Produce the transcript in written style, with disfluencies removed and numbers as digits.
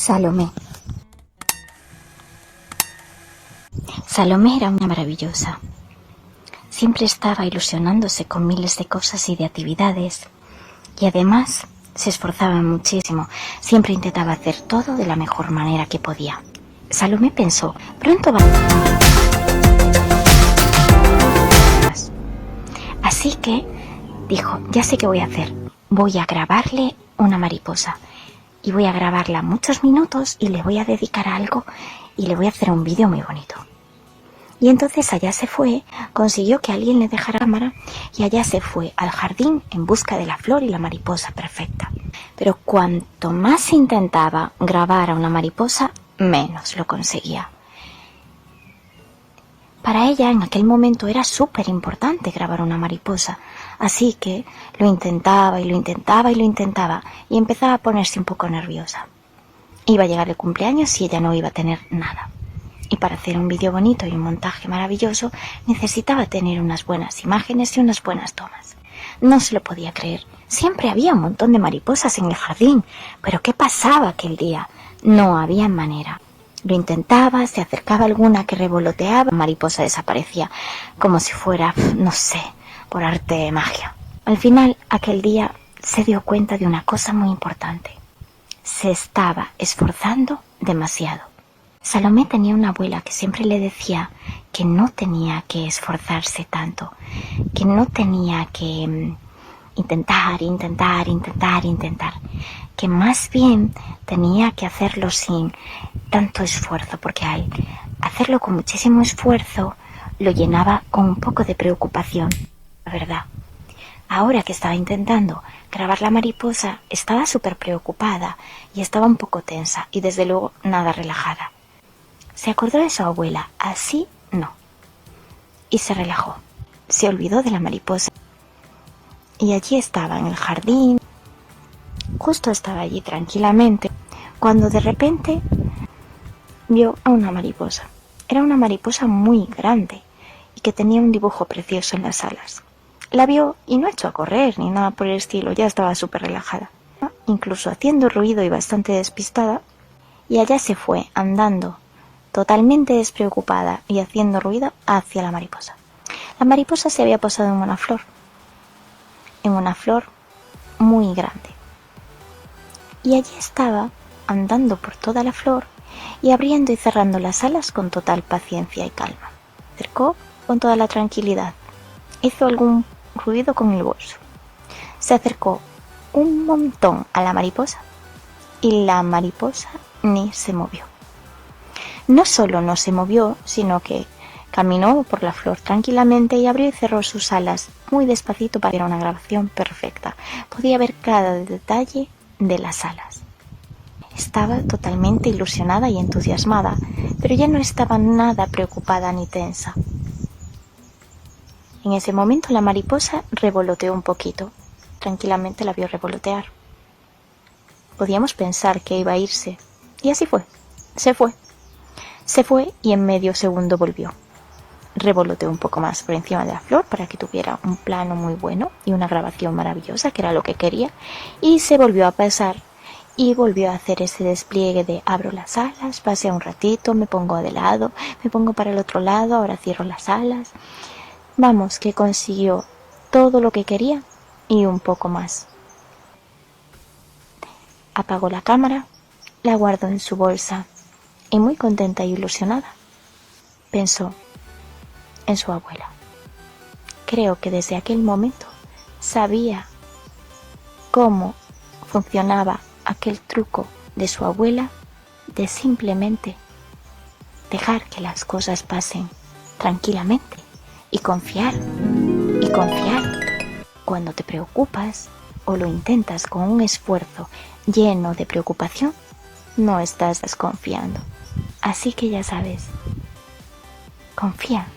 Salomé. Salomé era una maravillosa. Siempre estaba ilusionándose con miles de cosas y de actividades. Y además se esforzaba muchísimo. Siempre intentaba hacer todo de la mejor manera que podía. Salomé pensó, pronto va. Así que dijo, ya sé qué voy a hacer. Voy a grabarle una mariposa. Y voy a grabarla muchos minutos y le voy a dedicar a algo y le voy a hacer un vídeo muy bonito. Y entonces allá se fue, consiguió que alguien le dejara la cámara y allá se fue al jardín en busca de la flor y la mariposa perfecta. Pero cuanto más intentaba grabar a una mariposa, menos lo conseguía. Para ella en aquel momento era súper importante grabar una mariposa, así que lo intentaba y lo intentaba y lo intentaba y empezaba a ponerse un poco nerviosa. Iba a llegar el cumpleaños y ella no iba a tener nada. Y para hacer un vídeo bonito y un montaje maravilloso necesitaba tener unas buenas imágenes y unas buenas tomas. No se lo podía creer. Siempre había un montón de mariposas en el jardín, pero ¿qué pasaba aquel día? No había manera. Lo intentaba, se acercaba alguna que revoloteaba, la mariposa desaparecía, como si fuera, no sé, por arte de magia. Al final, aquel día se dio cuenta de una cosa muy importante. Se estaba esforzando demasiado. Salomé tenía una abuela que siempre le decía que no tenía que esforzarse tanto, que no tenía que intentar, que más bien tenía que hacerlo sin tanto esfuerzo, porque al hacerlo con muchísimo esfuerzo lo llenaba con un poco de preocupación, la verdad. Ahora que estaba intentando grabar la mariposa, estaba súper preocupada y estaba un poco tensa y desde luego nada relajada. Se acordó de su abuela, así no. Y se relajó. Se olvidó de la mariposa. Y allí estaba en el jardín. Justo estaba allí tranquilamente, cuando de repente vio a una mariposa. Era una mariposa muy grande y que tenía un dibujo precioso en las alas. La vio y no echó a correr ni nada por el estilo, ya estaba súper relajada. Incluso haciendo ruido y bastante despistada. Y allá se fue, andando, totalmente despreocupada y haciendo ruido hacia la mariposa. La mariposa se había posado en una flor muy grande. Y allí estaba, andando por toda la flor y abriendo y cerrando las alas con total paciencia y calma. Se acercó con toda la tranquilidad. Hizo algún ruido con el bolso. Se acercó un montón a la mariposa y la mariposa ni se movió. No solo no se movió, sino que caminó por la flor tranquilamente y abrió y cerró sus alas muy despacito para ver una grabación perfecta. Podía ver cada detalle de las alas. Estaba totalmente ilusionada y entusiasmada, pero ya no estaba nada preocupada ni tensa. En ese momento la mariposa revoloteó un poquito. Tranquilamente la vio revolotear. Podíamos pensar que iba a irse, y así fue. Se fue. Se fue y en medio segundo volvió. Revoloteó un poco más por encima de la flor para que tuviera un plano muy bueno y una grabación maravillosa, que era lo que quería, y se volvió a pasar y volvió a hacer ese despliegue de abro las alas, paseo un ratito, me pongo de lado, me pongo para el otro lado, ahora cierro las alas. Vamos, que consiguió todo lo que quería y un poco más. Apagó la cámara, la guardó en su bolsa y muy contenta y ilusionada pensó en su abuela. Creo que desde aquel momento sabía cómo funcionaba aquel truco de su abuela de simplemente dejar que las cosas pasen tranquilamente y confiar. Cuando te preocupas o lo intentas con un esfuerzo lleno de preocupación, no estás desconfiando. Así que ya sabes, confía.